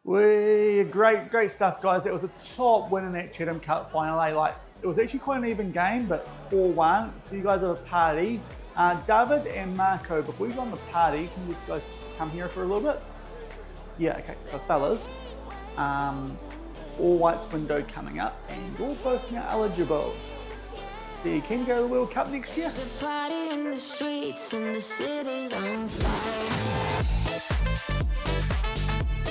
Great stuff, guys. It was a top win in that Chatham Cup final. It was actually quite an even game, but 4-1. So you guys have a party. David and Marco, before you go on the party, can you guys come here for a little bit? Yeah, okay. So fellas, all whites window coming up, and you're both now eligible. So you can go to the World Cup next year. There's a party in the streets and the city's on fire.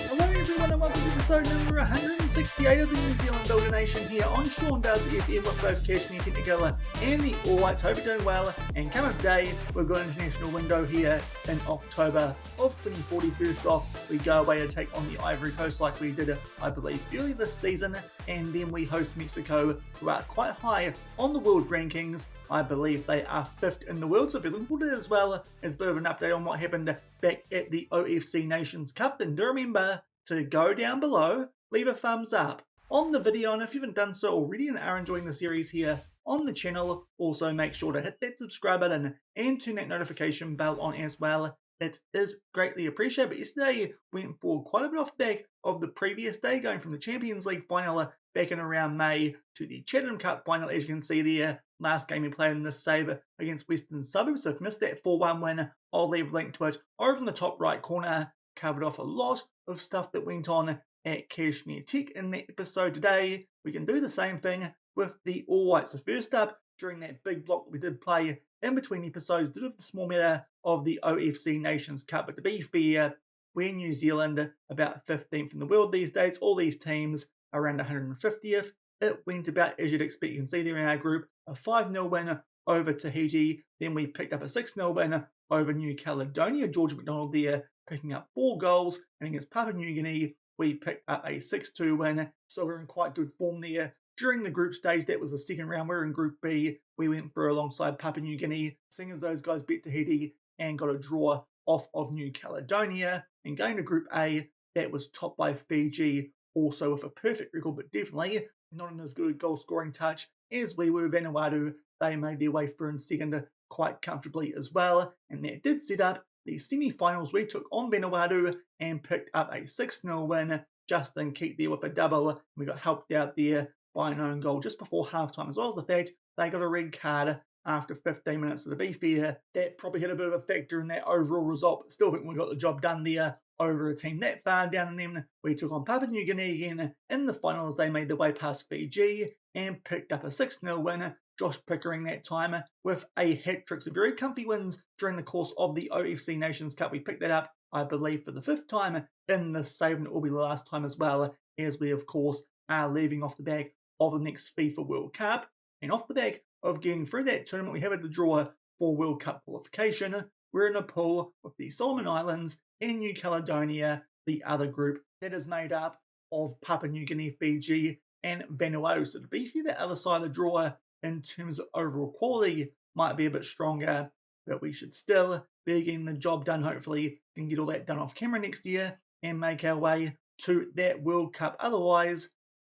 Hello everyone and welcome to episode number 168 of the New Zealand Builder Nation here on Shaun Does FM with both Kashmir Technical and the All Whites. Hope you're doing well, and come up today we've got an international window here in October of 2040. First off, we go away to take on the Ivory Coast like we did, I believe, early this season, and then we host Mexico, who are quite high on the world rankings. I believe they are 5th in the world, so if you're looking forward to that as well as a bit of an update on what happened back at the OFC Nations Cup, then do remember to go down below, leave a thumbs up on the video, and if you haven't done so already and are enjoying the series here on the channel, also make sure to hit that subscribe button and turn that notification bell on as well. It is greatly appreciated. But yesterday went for quite a bit off the back of the previous day, going from the Champions League final back in around May to the Chatham Cup final. As you can see there, last game we played in this save against Western Suburbs. So if you missed that 4-1 win, I'll leave a link to it over in the top right corner. Covered off a lot of stuff that went on at Kashmir Tech in that episode today. We can do the same thing with the All Whites. So first up, during that big block that we did play in between episodes, did have the small matter of the OFC Nations Cup. But to be fair, we're New Zealand, about 15th in the world these days. All these teams around 150th. It went about as you'd expect. You can see there in our group, a 5-0 win over Tahiti. Then we picked up a 6-0 win over New Caledonia. George McDonald there picking up 4 goals. And against Papua New Guinea, we picked up a 6-2 win. So we're in quite good form there. During the group stage, that was the second round. We're in Group B. We went through alongside Papua New Guinea, seeing as those guys beat Tahiti and got a draw off of New Caledonia. And going to Group A, that was topped by Fiji, also with a perfect record, but definitely not in as good a goal scoring touch as we were. Vanuatu, they made their way through in second quite comfortably as well. And that did set up the semi-finals. We took on Vanuatu and picked up a 6-0 win. Justin Keat there with a double. We got helped out there by an own goal just before halftime, as well as the fact they got a red card after 15 minutes. So to be fair, that probably had a bit of a factor in that overall result, but still think we got the job done there over a team that far down. And then we took on Papua New Guinea again in the finals. They made their way past Fiji and picked up a 6-0 win. Josh Pickering that time with a hat-trick. So very comfy wins during the course of the OFC Nations Cup. We picked that up, I believe, for the 5th time in this save, and it will be the last time as well, as we, of course, are leaving off the back of the next FIFA World Cup. And off the back of getting through that tournament, we have the draw for World Cup qualification. We're in a pool with the Solomon Islands and New Caledonia, the other group that is made up of Papua New Guinea, Fiji, and Vanuatu. So to be fair, the other side of the draw in terms of overall quality might be a bit stronger, but we should still be getting the job done. Hopefully we can get all that done off camera next year and make our way to that World Cup. Otherwise,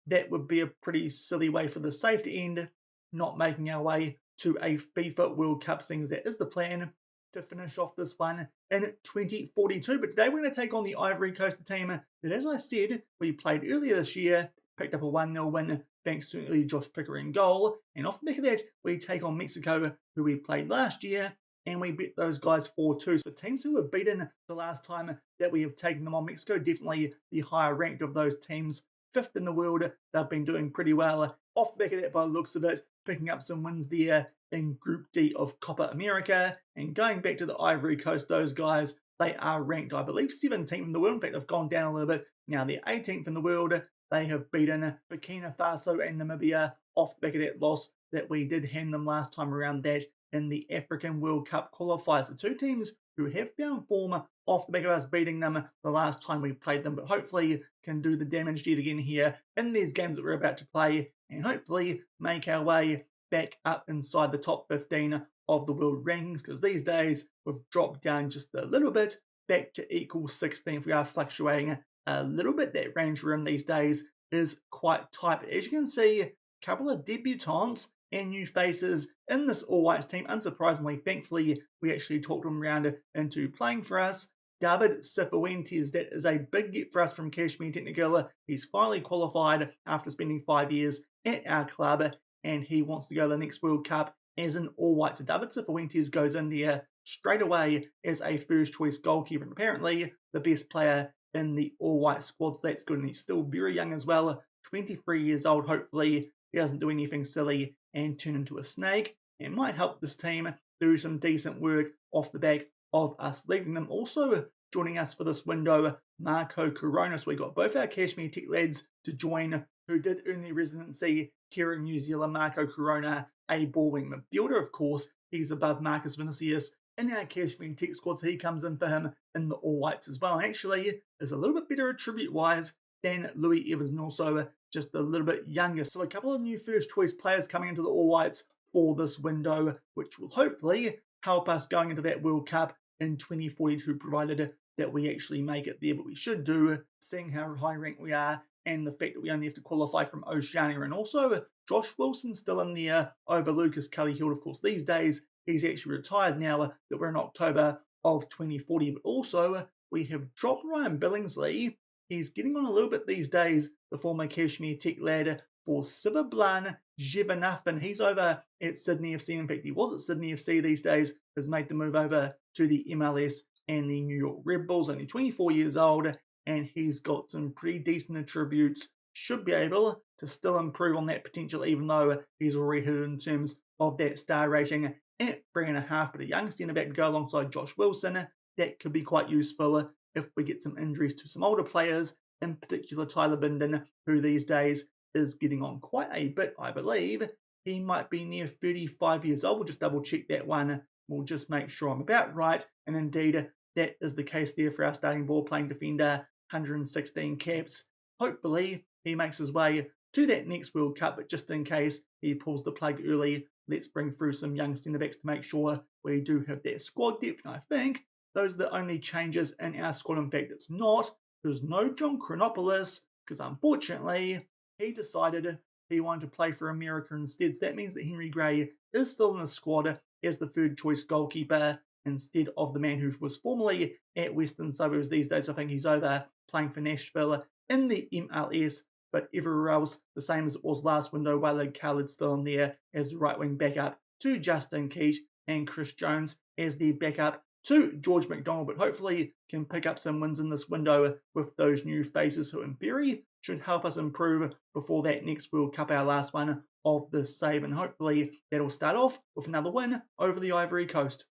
that would be a pretty silly way for the safe to end, not making our way to a FIFA World Cup, things that is the plan to finish off this one in 2042. But today we're going to take on the Ivory Coast team that, as I said, we played earlier this year, picked up a 1-0 win thanks to early Josh Pickering goal. And off the back of that, we take on Mexico, who we played last year, and we beat those guys 4-2. So teams who have beaten the last time that we have taken them on, Mexico definitely the higher ranked of those teams. 5th in the world, they've been doing pretty well. Off the back of that, by the looks of it, picking up some wins there in Group D of Copa America. And going back to the Ivory Coast, those guys, they are ranked, I believe, 17th in the world. In fact, they've gone down a little bit. Now they're 18th in the world. They have beaten Burkina Faso and Namibia off the back of that loss that we did hand them last time around, that in the African World Cup qualifiers. The two teams who have found form off the back of us beating them the last time we played them, but hopefully can do the damage yet again here in these games that we're about to play, and hopefully make our way back up inside the top 15 of the world rankings, because these days we've dropped down just a little bit back to equal 16th. We are fluctuating a little bit. That range we're in these days is quite tight. But as you can see, a couple of debutants and new faces in this All Whites team. Unsurprisingly, thankfully, we actually talked them around into playing for us. David Cifuentes. That is a big get for us from Kashmir Technical. He's finally qualified after spending 5 years at our club, and he wants to go to the next World Cup as an all-white. So David Cifuentes goes in there straight away as a first-choice goalkeeper, and apparently the best player in the all-white squad, so that's good, and he's still very young as well, 23 years old. Hopefully he doesn't do anything silly and turn into a snake, and might help this team do some decent work off the back of us leaving them. Also joining us for this window, Marco Corona. So we got both our Kashmir Tech lads to join who did earn their residency here in New Zealand. Marco Corona, a ball-wing midfielder, of course. He's above Marcus Vinicius in our Kashmir Tech squad, so he comes in for him in the all-whites as well. And actually is a little bit better attribute-wise than Louis Evans, and also just a little bit younger. So a couple of new first-choice players coming into the all-whites for this window, which will hopefully help us going into that World Cup in 2042, provided that we actually make it there. But we should do, seeing how high ranked we are and the fact that we only have to qualify from Oceania. And also Josh Wilson still in there over Lucas Cullyhill. Of course, these days he's actually retired now that we're in October of 2040. But also we have dropped Ryan Billingsley. He's getting on a little bit these days, the former Kashmir Tech lad, for Sivablan Jebanath. He's over at Sydney FC. In fact, he was at Sydney FC these days, has made the move over to the MLS and the New York Red Bulls. Only 24 years old, and he's got some pretty decent attributes. Should be able to still improve on that potential, even though he's already hit it in terms of that star rating at 3.5. But a young centre-back to go alongside Josh Wilson, that could be quite useful if we get some injuries to some older players, in particular Tyler Binden, who these days is getting on quite a bit, I believe. He might be near 35 years old. We'll just double check that one. We'll just make sure I'm about right. And indeed, that is the case there for our starting ball-playing defender, 116 caps. Hopefully, he makes his way to that next World Cup, but just in case he pulls the plug early, let's bring through some young centre-backs to make sure we do have that squad depth. And I think those are the only changes in our squad. In fact, it's not. There's no John Chronopoulos, because unfortunately, he decided he wanted to play for America instead. So that means that Henry Gray is still in the squad as the third choice goalkeeper instead of the man who was formerly at Western Suburbs these days. I think he's over playing for Nashville in the MLS, but everywhere else the same as it was last window. Walid Khalid's still in there as the right wing backup to Justin Keat, and Chris Jones as the backup to George McDonald, but hopefully can pick up some wins in this window with those new faces who in theory should help us improve before that next World Cup, our last one of this save, and hopefully that'll start off with another win over the Ivory Coast.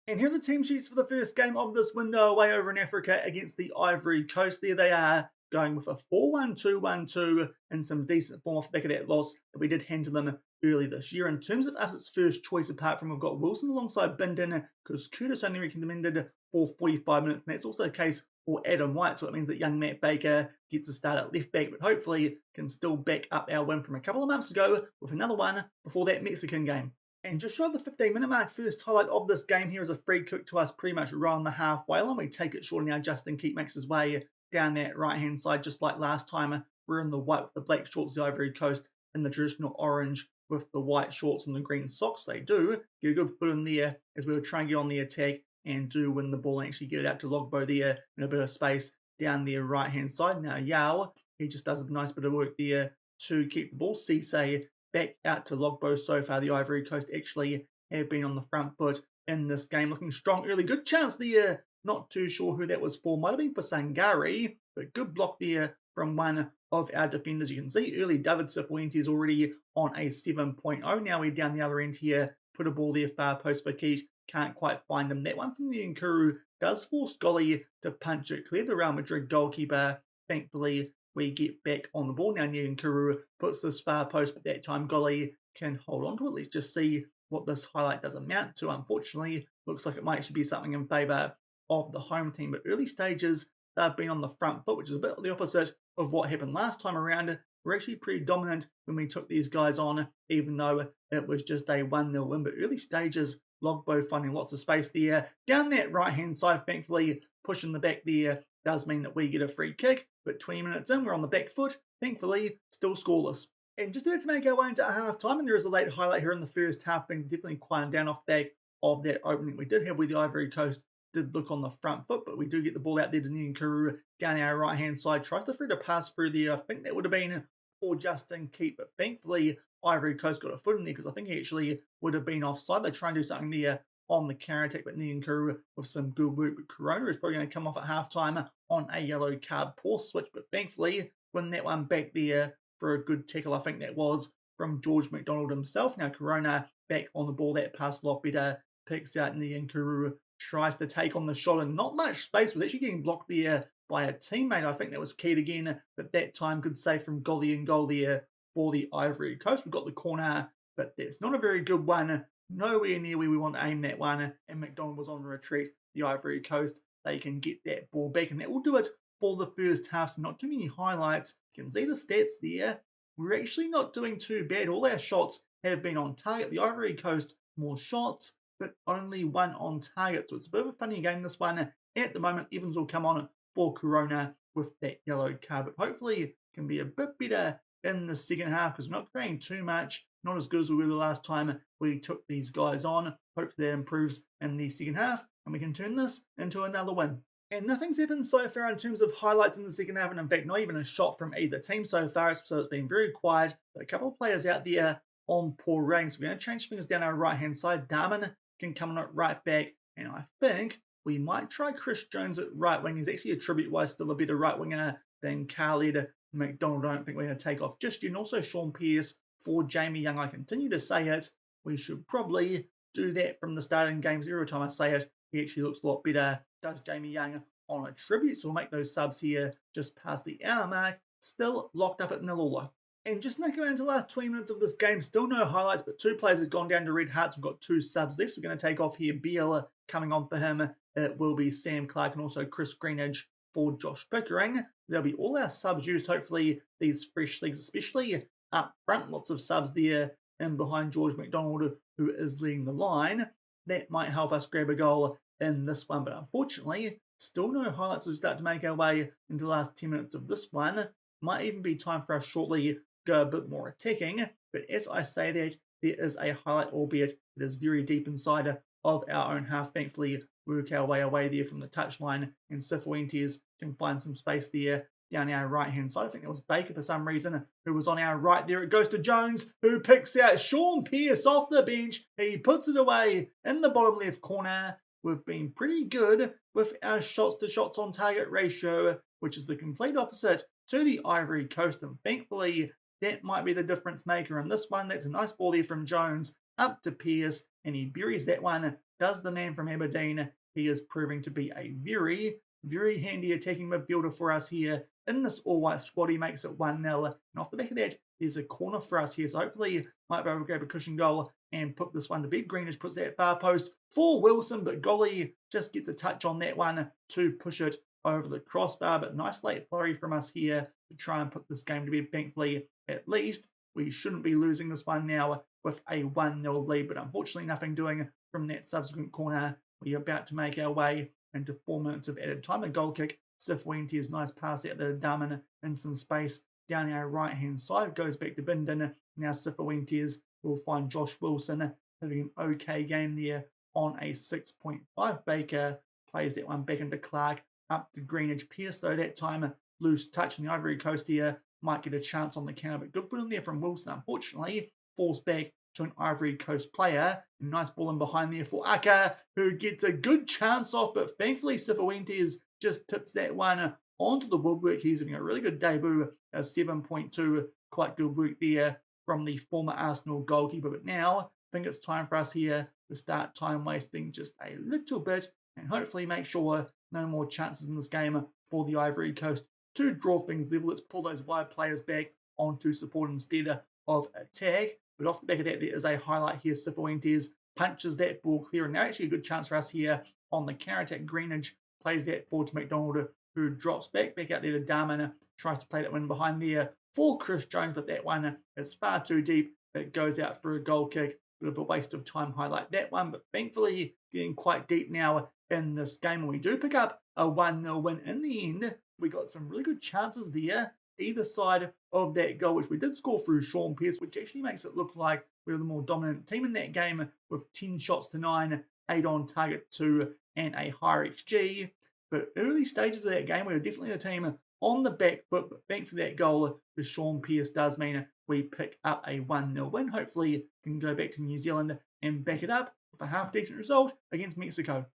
And here are the team sheets for the first game of this window away over in Africa against the Ivory Coast. There they are, going with a 4-1-2-1-2 and some decent form off the back of that loss that we did hand to them early this year. In terms of us, it's first choice, apart from we've got Wilson alongside Binden, because Curtis only recommended for 45 minutes, and that's also the case for Adam White, so it means that young Matt Baker gets a start at left back, but hopefully can still back up our win from a couple of months ago with another one before that Mexican game. And just shy of the 15-minute mark, first highlight of this game here is a free kick to us pretty much right on the halfway line. We take it short, and now Justin Keat makes his way down that right-hand side, just like last time. We're in the white with the black shorts, the Ivory Coast in the traditional orange with the white shorts and the green socks. They do get a good foot in there as we were trying to get on the attack and do win the ball and actually get it out to Logbo there in a bit of space down the right-hand side. Now Yao, he just does a nice bit of work there to keep the ball. Cisse back out to Logbo. So far, the Ivory Coast actually have been on the front foot in this game. Looking strong early. Good chance there. Not too sure who that was for. Might have been for Sangari, but good block there from one of our defenders. You can see early David Cifuentes already on a 7.0. Now we're down the other end here. Put a ball there, far post for Keat. Can't quite find him. That one from the Nkuru does force Golly to punch it clear. The Real Madrid goalkeeper, thankfully, we get back on the ball. Now Nkuru puts this far post, but that time Golly can hold on to it. Let's just see what this highlight does amount to. Unfortunately, looks like it might actually be something in favour of the home team, but early stages, they've been on the front foot, which is a bit the opposite of what happened last time around. We're actually pretty dominant when we took these guys on, even though it was just a 1-0 win. But early stages, Logbo finding lots of space there. Down that right-hand side, thankfully, pushing the back there does mean that we get a free kick. But 20 minutes in, we're on the back foot. Thankfully, still scoreless. And just about to make our way into half-time, and there is a late highlight here in the first half, being definitely quieting down off the back of that opening we did have where the Ivory Coast did look on the front foot, but we do get the ball out there to Niankuru down our right-hand side. Tries to throw the pass through there. I think that would have been for Justin Keat, but thankfully Ivory Coast got a foot in there because I think he actually would have been offside. They try and do something there on the counter-attack, but Niankuru with some good work. But Corona is probably going to come off at half-time on a yellow card. Poor switch, but thankfully win that one back there for a good tackle. I think that was from George McDonald himself. Now Corona back on the ball. That pass a lot better. Picks out Niankuru, tries to take on the shot, and not much space. Was actually getting blocked there by a teammate. I think that was Keat again, but that time good save from Golly and goal there for the Ivory Coast. We've got the corner, but that's not a very good one. Nowhere near where we want to aim that one, and McDonald was on the retreat. The Ivory Coast, they can get that ball back, and that will do it for the first half. So not too many highlights. You can see the stats there. We're actually not doing too bad. All our shots have been on target. The Ivory Coast, more shots, but only one on target. So it's a bit of a funny game, this one. At the moment, Evans will come on for Corona with that yellow card, but hopefully it can be a bit better in the second half because we're not creating too much. Not as good as we were the last time we took these guys on. Hopefully that improves in the second half and we can turn this into another win. And nothing's happened so far in terms of highlights in the second half, and in fact not even a shot from either team so far, so it's been very quiet. But a couple of players out there on poor ratings. We're going to change things down our right hand side. Darman can come on it right back, and I think we might try Chris Jones at right wing. He's actually attribute-wise still a better right winger than Khaled McDonald. I don't think we're going to take off just yet. And also Shaun Pearce for Jamie Young. I continue to say it. We should probably do that from the starting games. Every time I say it, he actually looks a lot better. Does Jamie Young on a tribute. So we'll make those subs here just past the hour mark. Still locked up at 0-0. And just making around to the last 20 minutes of this game, still no highlights, but two players have gone down to Red Hearts. We've got two subs left, so we're going to take off here. Biela coming on for him. It will be Sam Clark and also Chris Greenidge for Josh Pickering. There'll be all our subs used, hopefully, these fresh legs, especially up front. Lots of subs there in behind George McDonald, who is leading the line. That might help us grab a goal in this one, but unfortunately, still no highlights as we start to make our way into the last 10 minutes of this one. Might even be time for us shortly go a bit more attacking, but as I say that, there is a highlight, albeit it is very deep inside of our own half. Thankfully, work our way away there from the touchline, and Cifuentes can find some space there down our right-hand side. I think it was Baker for some reason who was on our right there. It goes to Jones, who picks out Shaun Pearce off the bench. He puts it away in the bottom left corner. We've been pretty good with our shots to shots on target ratio, which is the complete opposite to the Ivory Coast, and thankfully that might be the difference maker in this one. That's a nice ball there from Jones up to Pearce, and he buries that one. Does the man from Aberdeen. He is proving to be a very, very handy attacking midfielder for us here in this all-white squad. He makes it 1-0, and off the back of that, there's a corner for us here, so hopefully might be able to grab a cushion goal and put this one to bed. Greenidge puts that far post for Wilson, but Golly just gets a touch on that one to push it over the crossbar. But nice late flurry from us here to try and put this game to bed. Thankfully, at least we shouldn't be losing this one now with a 1-0 lead, but unfortunately nothing doing from that subsequent corner. We're about to make our way into 4 minutes of added time. A goal kick. Cifuentes, nice pass out there to Darman in some space down our right-hand side. Goes back to Bindon. Now Cifuentes will find Josh Wilson having an okay game there on a 6.5. Baker plays that one back into Clark, up to Greenidge. Pearce, though, that time loose touch, and the Ivory Coast here might get a chance on the counter, but good foot in there from Wilson. Unfortunately, falls back to an Ivory Coast player. And nice ball in behind there for Aka, who gets a good chance off, but thankfully Cifuentes just tips that one onto the woodwork. He's having a really good debut, a 7.2. Quite good work there from the former Arsenal goalkeeper. But now, I think it's time for us here to start time wasting just a little bit and hopefully make sure no more chances in this game for the Ivory Coast to draw things level. Let's pull those wide players back onto support instead of attack. But off the back of that, there is a highlight here. Cifuentes punches that ball clear, and now actually a good chance for us here on the counter-attack. Greenidge plays that forward to McDonald, who drops back out there to Darman, tries to play that one behind there for Chris Jones, but that one is far too deep. It goes out for a goal kick. Bit of a waste of time highlight that one, but thankfully getting quite deep now in this game, and we do pick up a 1-0 win in the end. We got some really good chances there either side of that goal, which we did score through Shaun Pearce, which actually makes it look like we're the more dominant team in that game with 10 shots to 9, 8 on target 2, and a higher XG. But early stages of that game, we were definitely a team on the back foot, but thankfully that goal to Shaun does mean we pick up a 1-0 win. Hopefully can go back to New Zealand and back it up with a half-decent result against Mexico.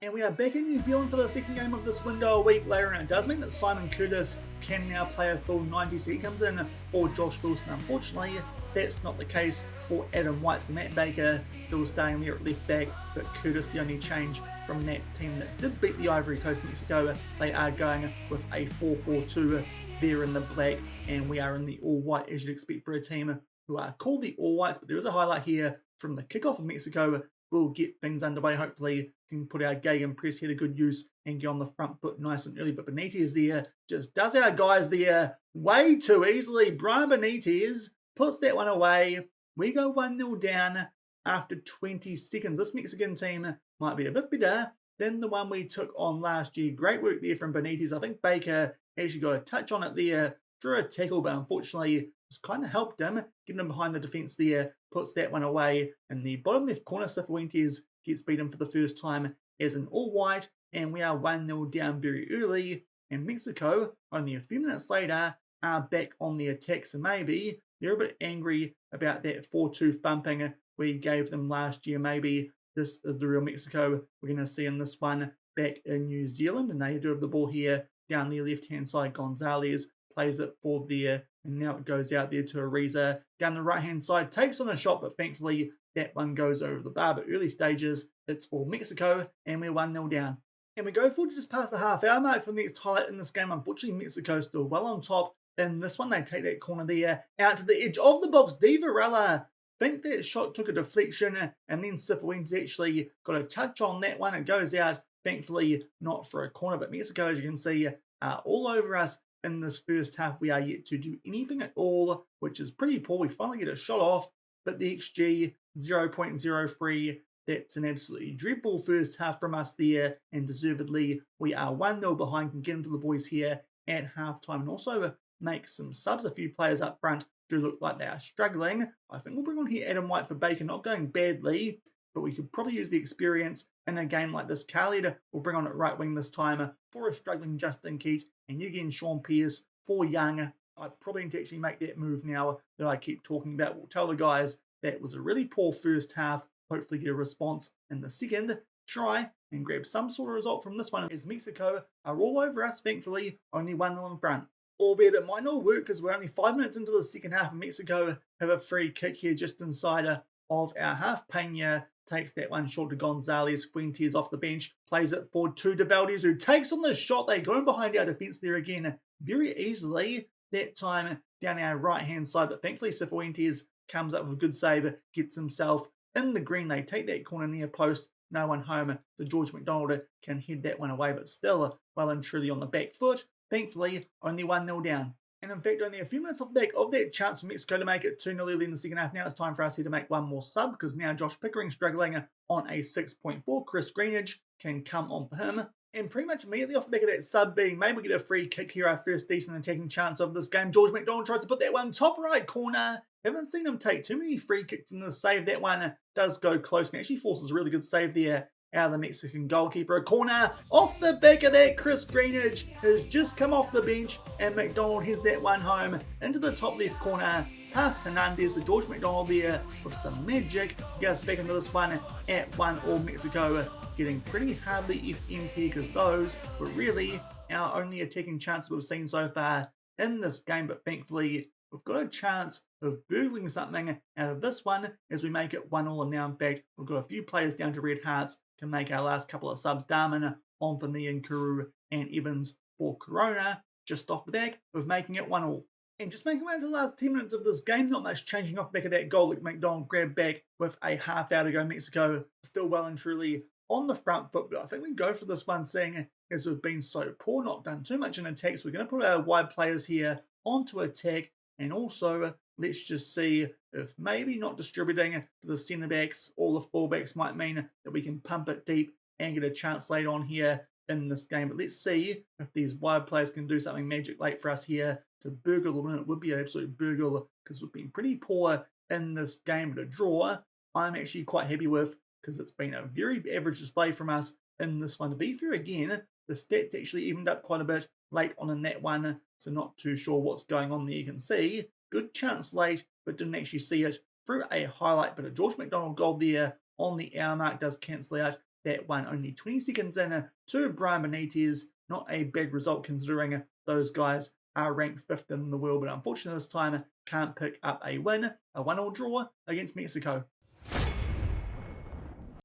And we are back in New Zealand for the second game of this window a week later, and it does mean that Simon Curtis can now play a full 90, so he comes in for Josh Wilson. Unfortunately, that's not the case for Adam White, so Matt Baker still staying there at left back, but Curtis the only change from that team that did beat the Ivory Coast Mexico. They are going with a 4-4-2 there in the black, and we are in the all-white as you'd expect for a team who are called the All Whites, but there is a highlight here from the kickoff of Mexico. We'll get things underway. Hopefully can put our Gagan press here to good use and get on the front foot nice and early. But Benitez there just does our guys there way too easily. Brian Benitez puts that one away. We go 1-0 down after 20 seconds. This Mexican team might be a bit better than the one we took on last year. Great work there from Benitez. I think Baker actually got a touch on it there for a tackle, but unfortunately just kind of helped him, getting him behind the defence there, puts that one away. In the bottom left corner, Cifuentes gets beaten for the first time as an all-white, and we are 1-0 down very early. And Mexico, only a few minutes later, are back on the attack, so maybe they're a bit angry about that 4-2 thumping we gave them last year. Maybe this is the real Mexico we're going to see in this one back in New Zealand. And they do have the ball here down the left-hand side. Gonzalez plays it for there, and now it goes out there to Ariza. Down the right-hand side, takes on a shot, but thankfully that one goes over the bar. But early stages, it's for Mexico, and we're 1-0 down. And we go forward to just past the half-hour mark for the next highlight in this game. Unfortunately, Mexico still well on top. In this one, they take that corner there out to the edge of the box. Di Varela, think that shot took a deflection, and then Cifuentes actually got a touch on that one. It goes out, thankfully not for a corner, but Mexico, as you can see, are all over us. In this first half, we are yet to do anything at all, which is pretty poor. We finally get a shot off, but the XG 0.03. That's an absolutely dreadful first half from us there, and deservedly, we are 1-0 behind. Can get into the boys here at halftime, and also make some subs. A few players up front do look like they are struggling. I think we'll bring on here Adam White for Baker, not going badly, but we could probably use the experience in a game like this. Khaled will bring on at right wing this time for a struggling Justin Keat, and you again Shaun Pearce for Young. I probably need to actually make that move now that I keep talking about. We'll tell the guys that was a really poor first half. Hopefully get a response in the second. Try and grab some sort of result from this one, as Mexico are all over us, thankfully, only 1-0 in front. Albeit it might not work because we're only 5 minutes into the second half, and Mexico have a free kick here just inside of our half. Pena takes that one short to Gonzalez. Fuentes off the bench, plays it forward to De Valdez, who takes on the shot. They go in behind our defence there again very easily, that time down our right-hand side, but thankfully Cifuentes comes up with a good save, gets himself in the green. They take that corner near post, no one home, so George McDonald can head that one away, but still well and truly on the back foot. Thankfully, only 1-0 down. And in fact, only a few minutes off the back of that chance for Mexico to make it 2-0 early in the second half. Now it's time for us here to make one more sub, because now Josh Pickering struggling on a 6.4. Chris Greenidge can come on for him. And pretty much immediately off the back of that sub being, maybe we get a free kick here, our first decent attacking chance of this game. George McDonald tries to put that one top right corner. Haven't seen him take too many free kicks in this save. That one does go close and actually forces a really good save there out of the Mexican goalkeeper. A corner off the back of that. Chris Greenidge has just come off the bench, and McDonald heads that one home into the top left corner past Hernandez. So George McDonald there with some magic gets back into this one at 1-1. Mexico getting pretty hardly FM'd here, because those were really our only attacking chance we've seen so far in this game. But thankfully, we've got a chance of burgling something out of this one as we make it 1-1. And now, in fact, we've got a few players down to red hearts to make our last couple of subs. Darman on for Nian Kuru and Evans for Corona, just off the back of making it 1-1. And just making way to the last 10 minutes of this game, not much changing off the back of that goal that McDonald grabbed back with a half hour to go. Mexico still well and truly on the front foot, but I think we go for this one, seeing as we've been so poor, not done too much in attacks. We're going to put our wide players here onto attack, and also let's just see if maybe not distributing to the centre backs or the fullbacks might mean that we can pump it deep and get a chance late on here in this game. But let's see if these wide players can do something magic late for us here to burgle the win. It would be an absolute burgle because we've been pretty poor in this game, but a draw I'm actually quite happy with because it's been a very average display from us in this one. To be fair, again, the stats actually evened up quite a bit late on in that one, so not too sure what's going on there. You can see good chance late, but didn't actually see it through a highlight. But a George McDonald goal there on the hour mark does cancel out that one. Only 20 seconds in to Brian Benitez. Not a bad result considering those guys are ranked 5th in the world, but unfortunately this time can't pick up a win. A 1-1 draw against Mexico.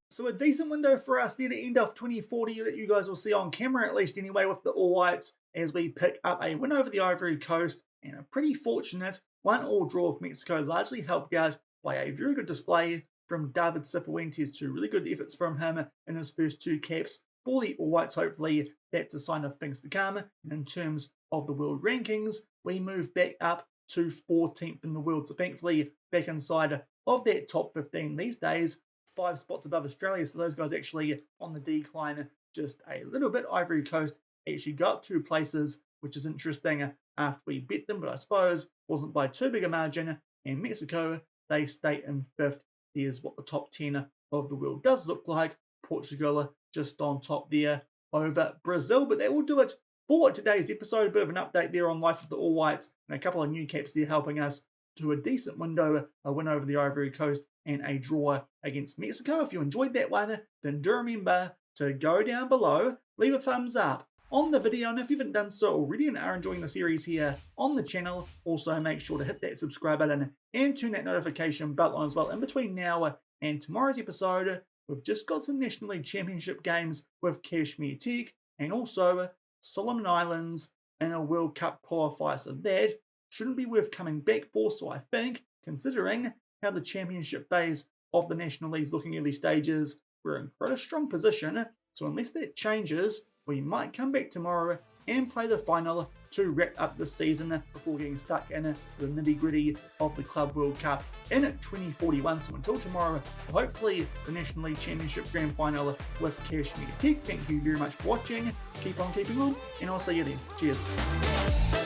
So a decent window for us there to end off 2040 that you guys will see on camera, at least anyway, with the All Whites, as we pick up a win over the Ivory Coast and a pretty fortunate 1-1 draw with Mexico, largely helped out by a very good display from David Cifuentes. Two really good efforts from him in his first 2 caps for the All Whites. Hopefully that's a sign of things to come. And in terms of the world rankings, we move back up to 14th in the world. So thankfully back inside of that top 15 these days, 5 spots above Australia. So those guys actually on the decline just a little bit. Ivory Coast actually got up 2 places, which is interesting after we bet them, but I suppose wasn't by too big a margin. And Mexico, they stay in 5th. Here's what the top 10 of the world does look like. Portugal just on top there over Brazil. But that will do it for today's episode. A bit of an update there on life of the All Whites and a couple of new caps there helping us to a decent window, a win over the Ivory Coast and a draw against Mexico. If you enjoyed that one, then do remember to go down below, leave a thumbs up on the video, and if you haven't done so already and are enjoying the series here on the channel, also make sure to hit that subscribe button and turn that notification bell on as well. In between now and tomorrow's episode, we've just got some National League Championship games with Kashmir Tech and also Solomon Islands in a World Cup qualifier, so that shouldn't be worth coming back for. So I think, considering how the championship phase of the National League is looking early stages, we're in quite a strong position. So unless that changes, we might come back tomorrow and play the final to wrap up the season before getting stuck in the nitty-gritty of the Club World Cup in 2041. So until tomorrow, hopefully the National League Championship Grand Final with Kashmir Tech. Thank you very much for watching. Keep on keeping on, and I'll see you then. Cheers.